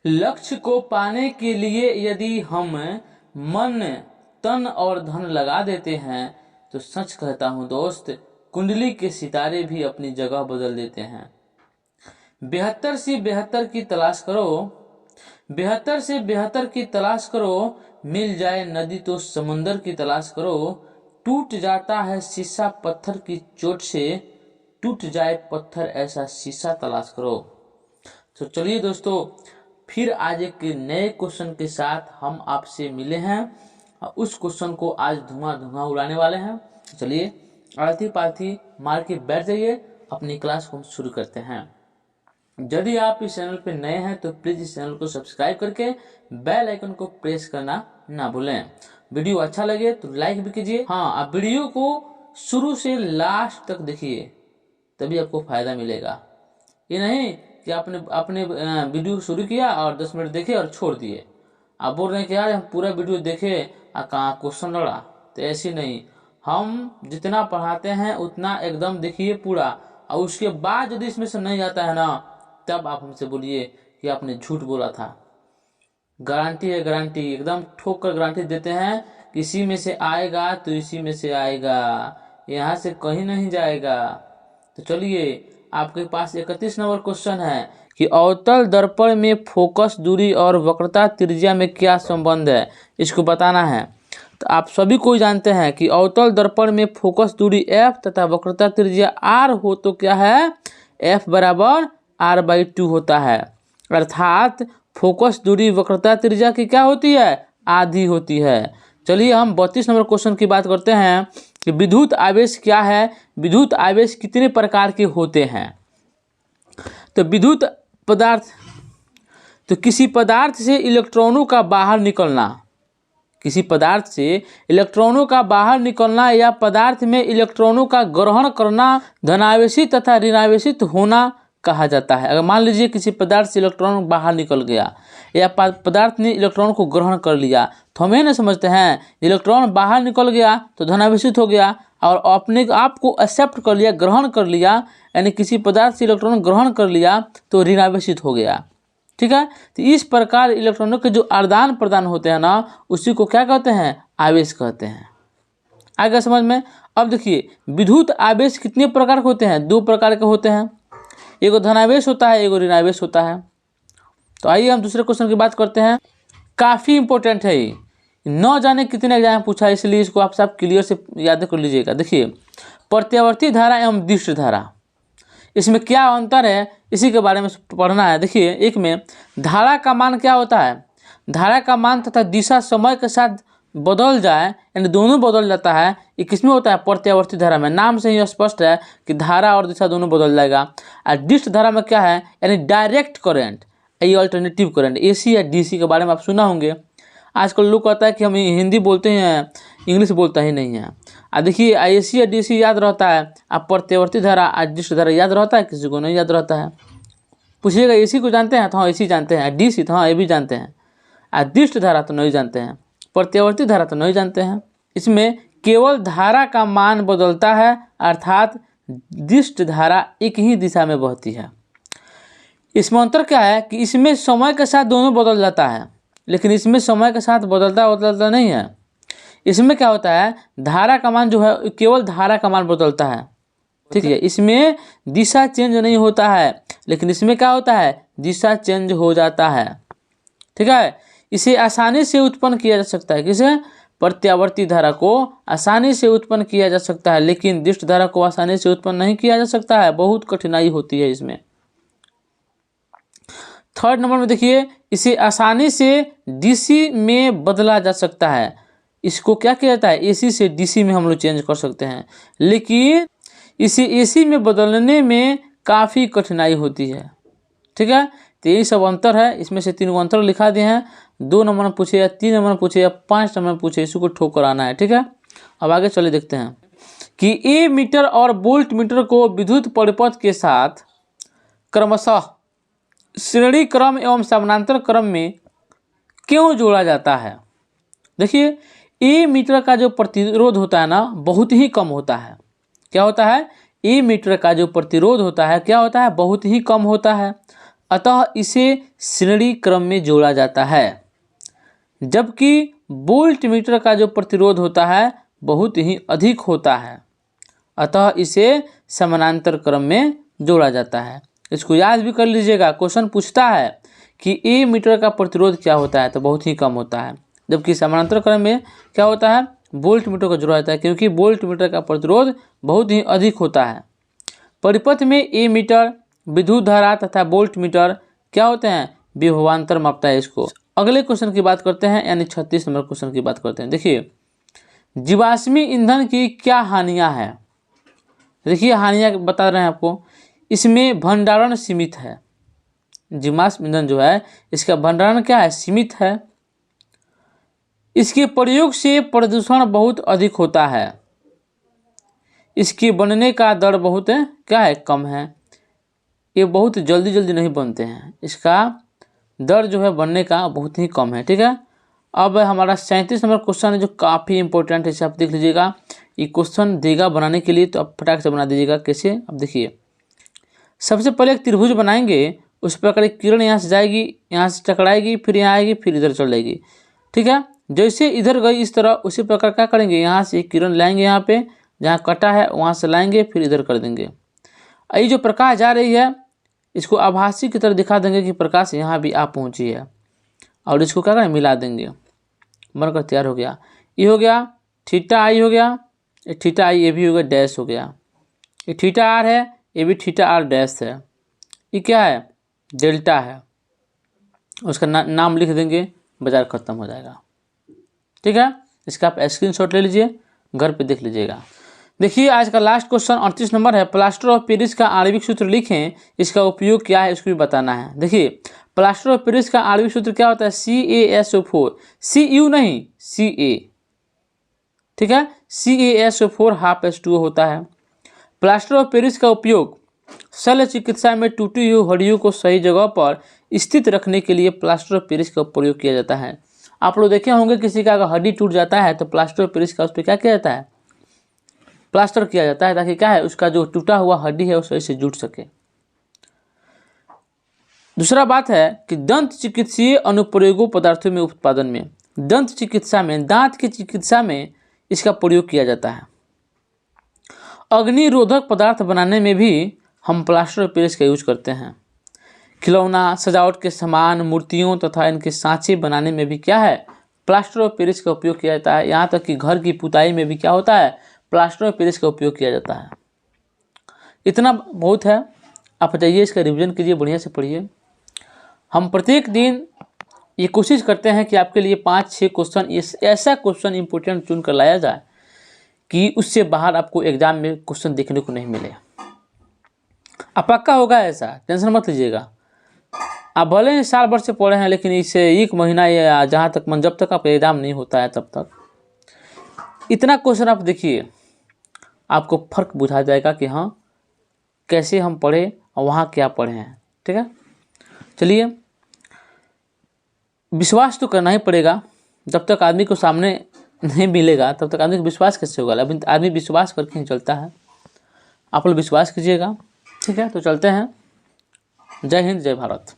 लक्ष्य को पाने के लिए यदि हम मन तन और धन लगा देते हैं तो सच कहता हूं दोस्त, कुंडली के सितारे भी अपनी जगह बदल देते हैं। बेहतर से बेहतर की तलाश करो, बेहतर से बेहतर की तलाश करो, मिल जाए नदी तो समुंदर की तलाश करो। टूट जाता है शीशा पत्थर की चोट से, टूट जाए पत्थर ऐसा शीशा तलाश करो। तो चलिए दोस्तों, फिर आज एक नए क्वेश्चन के साथ हम आपसे मिले हैं। उस क्वेश्चन को आज धुआं उड़ाने वाले हैं। चलिए आलती पालती मार के बैठ जाइए, अपनी क्लास को हम शुरू करते हैं। यदि आप इस चैनल पर नए हैं तो प्लीज इस चैनल को सब्सक्राइब करके बेल आइकन को प्रेस करना ना भूलें। वीडियो अच्छा लगे तो लाइक भी कीजिए। हाँ, आप वीडियो को शुरू से लास्ट तक देखिए, तभी आपको फायदा मिलेगा। ये नहीं कि आपने अपने वीडियो शुरू किया और 10 मिनट देखे और छोड़ दिए। आप बोल रहे हैं कि यार हम पूरा वीडियो देखे कहाँ क्वेश्चन लड़ा, तो ऐसी नहीं। हम जितना पढ़ाते हैं उतना एकदम देखिए पूरा, और उसके बाद यदि इसमें से नहीं आता है ना, तब आप हमसे बोलिए कि आपने झूठ बोला था। गारंटी है, गारंटी एकदम ठोक कर गारंटी देते हैं, किसी में से आएगा तो इसी में से आएगा, यहाँ से कहीं नहीं जाएगा। तो चलिए, आपके पास 31 नंबर क्वेश्चन है कि अवतल दर्पण में फोकस दूरी और वक्रता त्रिज्या में क्या संबंध है, इसको बताना है। तो आप सभी को जानते हैं कि अवतल दर्पण में फोकस दूरी f तथा वक्रता त्रिज्या r हो तो क्या है, f बराबर r/2 होता है। अर्थात फोकस दूरी वक्रता त्रिज्या की क्या होती है, आधी होती है। चलिए हम 32 नंबर क्वेश्चन की बात करते हैं कि विद्युत आवेश क्या है, विद्युत आवेश कितने प्रकार के होते हैं। तो विद्युत पदार्थ, तो किसी पदार्थ से इलेक्ट्रॉनों का बाहर निकलना, किसी पदार्थ से इलेक्ट्रॉनों का बाहर निकलना या पदार्थ में इलेक्ट्रॉनों का ग्रहण करना धनावेशित तथा ऋणावेशित होना कहा जाता है। अगर मान लीजिए किसी पदार्थ से इलेक्ट्रॉन बाहर निकल गया या पदार्थ ने इलेक्ट्रॉन को ग्रहण कर लिया, तो हम ये नहीं समझते हैं इलेक्ट्रॉन बाहर निकल गया तो धनावेशित हो गया, और अपने आप को एक्सेप्ट कर लिया, ग्रहण कर लिया, यानी किसी पदार्थ से इलेक्ट्रॉन ग्रहण कर लिया तो ऋणावेशित हो गया। ठीक है, तो इस प्रकार इलेक्ट्रॉनों के जो आदान प्रदान होते हैं ना, उसी को क्या कहते हैं, आवेश कहते हैं। आगे समझ में। अब देखिए, विद्युत आवेश कितने प्रकार के होते हैं, 2 प्रकार के होते हैं, एगो धनावेश होता है, एगो ऋणावेश होता है। तो आइए हम दूसरे क्वेश्चन की बात करते हैं। काफ़ी इंपॉर्टेंट है ये, न जाने कितने एग्जाम में पूछा, इसलिए इसको आप सब क्लियर से याद कर लीजिएगा। देखिए, प्रत्यावर्ती धारा एवं दिष्ट धारा, इसमें क्या अंतर है, इसी के बारे में पढ़ना है। देखिए, एक में धारा का मान क्या होता है, धारा का मान तथा दिशा समय के साथ बदल जाए, यानी दोनों बदल जाता है, ये किसमें होता है, प्रत्यावर्ती धारा में। नाम से ही स्पष्ट है कि धारा और दिशा दोनों बदल जाएगा। और डिस्ट धारा में क्या है, यानी डायरेक्ट करंट, ये अल्टरनेटिव करंट, AC या DC के बारे में आप सुना होंगे। आजकल लोग कहता है कि हम हिंदी बोलते हैं, इंग्लिश बोलता ही नहीं है। देखिए, AC या DC याद रहता है, आप प्रत्यावर्ती धारा और डिस्ट धारा याद रहता है, किसी को नहीं याद रहता है। पूछिएगा AC को जानते हैं, तो हाँ AC जानते हैं, DC तो हाँ ये भी जानते हैं, और डिस्ट धारा तो नहीं जानते हैं, प्रत्यावर्ती धारा तो नहीं जानते हैं। इसमें केवल धारा का मान बदलता है, अर्थात डिस्ट धारा एक ही दिशा में बहती है। इसमें अंतर क्या है कि इसमें समय के साथ दोनों बदल जाता है, लेकिन इसमें समय के साथ बदलता नहीं है। इसमें क्या होता है, धारा का मान जो है केवल धारा का मान बदलता है। ठीक है, इसमें दिशा चेंज नहीं होता है, लेकिन इसमें क्या होता है, दिशा चेंज हो जाता है। ठीक है, इसे आसानी से उत्पन्न किया जा सकता है, किसे, प्रत्यावर्ती धारा को आसानी से उत्पन्न किया जा सकता है, लेकिन दिष्ट धारा को आसानी से उत्पन्न नहीं किया जा सकता है, बहुत कठिनाई होती है इसमें। 3rd नंबर में देखिए, इसे आसानी से DC में बदला जा सकता है। इसको क्या किया जाता है, AC से DC में हम लोग चेंज कर सकते हैं, लेकिन इसे AC में बदलने में काफ़ी कठिनाई होती है। ठीक है, तो यही सब अंतर है। इसमें से 3 अंतर लिखा दिए हैं, 2 नंबर में पूछे या 3 नंबर में पूछे या 5 नंबर में पूछे, इसको ठोक कर आना है। ठीक है, अब आगे चले देखते हैं कि A मीटर और वोल्ट मीटर को विद्युत परिपथ के साथ क्रमशः श्रेणी क्रम एवं समानांतर क्रम में क्यों जोड़ा जाता है। देखिए, A मीटर का जो प्रतिरोध होता है ना, बहुत ही कम होता है। क्या होता है, A मीटर का जो प्रतिरोध होता है क्या होता है, बहुत ही कम होता है। अतः इसे श्रेणी क्रम में जोड़ा जाता है, जबकि वोल्ट मीटर का जो प्रतिरोध होता है बहुत ही अधिक होता है, अतः इसे समानांतर क्रम में जोड़ा जाता है। इसको याद भी कर लीजिएगा, क्वेश्चन पूछता है कि ए मीटर का प्रतिरोध क्या होता है, तो बहुत ही कम होता है, जबकि समानांतर क्रम में क्या होता है, वोल्ट मीटर का जोड़ा जाता है, क्योंकि वोल्ट मीटर का प्रतिरोध बहुत ही अधिक होता है। परिपथ में ए मीटर, विद्युत धारा तथा वोल्ट मीटर क्या होते हैं, विभवांतर मापता है इसको। अगले क्वेश्चन की बात करते हैं, यानी 36 नंबर क्वेश्चन की बात करते हैं। देखिए, जीवाश्मी ईंधन की क्या हानियां हैं। देखिए हानियां बता रहे हैं आपको। इसमें भंडारण सीमित है, जीवाश्म ईंधन जो है इसका भंडारण क्या है, सीमित है। इसके प्रयोग से प्रदूषण बहुत अधिक होता है। इसके बनने का दर बहुत क्या है, कम है। ये बहुत जल्दी जल्दी नहीं बनते हैं, इसका दर जो है बनने का बहुत ही कम है। ठीक है, अब हमारा 37 नंबर क्वेश्चन है जो काफ़ी इंपॉर्टेंट है, इसे आप देख लीजिएगा। ये क्वेश्चन देगा बनाने के लिए, तो आप फटाक से बना दीजिएगा। कैसे, अब देखिए, सबसे पहले एक त्रिभुज बनाएंगे, उस प्रकार एक किरण यहाँ से जाएगी, यहाँ से टकराएगी, फिर यहाँ आएगी, फिर इधर चल जाएगी। ठीक है, जैसे इधर गई इस तरह, उसी प्रकार क्या करेंगे, यहाँ से एक किरण लाएंगे, यहाँ पे जहाँ कटा है वहाँ से लाएंगे, फिर इधर कर देंगे। ये जो प्रकाश जा रही है इसको आभासी की तरह दिखा देंगे कि प्रकाश यहाँ भी आ पहुँची है, और इसको क्या करें, मिला देंगे, बनकर तैयार हो गया। ये हो गया थीटा आई हो गया, ये थीटा आई ये भी हो गया, डैश हो गया। ये थीटा आर है, ये भी थीटा आर डैश है। ये क्या है, डेल्टा है, उसका नाम लिख देंगे, बाजार खत्म हो जाएगा। ठीक है, इसका आप स्क्रीनशॉट ले लीजिए, घर पे देख लीजिएगा। देखिए आज का लास्ट क्वेश्चन 38 नंबर है, प्लास्टर ऑफ पेरिस का आणविक सूत्र लिखें, इसका उपयोग क्या है इसको भी बताना है। देखिए प्लास्टर ऑफ पेरिस का आणविक सूत्र क्या होता है, CaSO4, Cu नहीं Ca। ठीक है, CaSO4 हाफ H2O होता है। प्लास्टर ऑफ पेरिस का उपयोग शल्य चिकित्सा में टूटी हुई हड्डियों को सही जगह पर स्थित रखने के लिए प्लास्टर ऑफ पेरिस का प्रयोग किया जाता है। आप लोग देखे होंगे किसी का अगर हड्डी टूट जाता है तो प्लास्टर ऑफ पेरिस का उस पर क्या किया जाता है, प्लास्टर किया जाता है, ताकि क्या है, उसका जो टूटा हुआ हड्डी है वो सही से जुड़ सके। दूसरा बात है कि दंत चिकित्सीय अनुप्रयोगों पदार्थों में उत्पादन में, दंत चिकित्सा में, दांत की चिकित्सा में इसका प्रयोग किया जाता है। अग्निरोधक पदार्थ बनाने में भी हम प्लास्टर ऑफ पेरिस का यूज करते हैं। खिलौना, सजावट के सामान, मूर्तियों तथा इनके सांचे बनाने में भी क्या है, प्लास्टर ऑफ पेरिस का उपयोग किया जाता है। यहाँ तक कि घर की पुताई में भी क्या होता है, प्लास्टर ऑफ पेरिस का उपयोग किया जाता है। इतना बहुत है, आप जाइए इसका रिवीजन कीजिए, बढ़िया से पढ़िए। हम प्रत्येक दिन ये कोशिश करते हैं कि आपके लिए 5-6 क्वेश्चन ऐसा क्वेश्चन इंपॉर्टेंट चुन कर लाया जाए कि उससे बाहर आपको एग्जाम में क्वेश्चन देखने को नहीं मिले। अब पक्का होगा ऐसा, टेंशन मत लीजिएगा। आप भले ही साल भर से पढ़े हैं, लेकिन इससे 1 महीना या जहाँ तक जब तक आपका एग्जाम नहीं होता है तब तक इतना क्वेश्चन आप देखिए, आपको फर्क बुझा जाएगा कि हाँ कैसे हम पढ़े और वहाँ क्या पढ़े हैं। ठीक है, चलिए, विश्वास तो करना ही पड़ेगा। जब तक आदमी को सामने नहीं मिलेगा तब तक आदमी को विश्वास कैसे होगा, अभी आदमी विश्वास करके ही चलता है। आप लोग विश्वास कीजिएगा। ठीक है, तो चलते हैं। जय हिंद, जय भारत।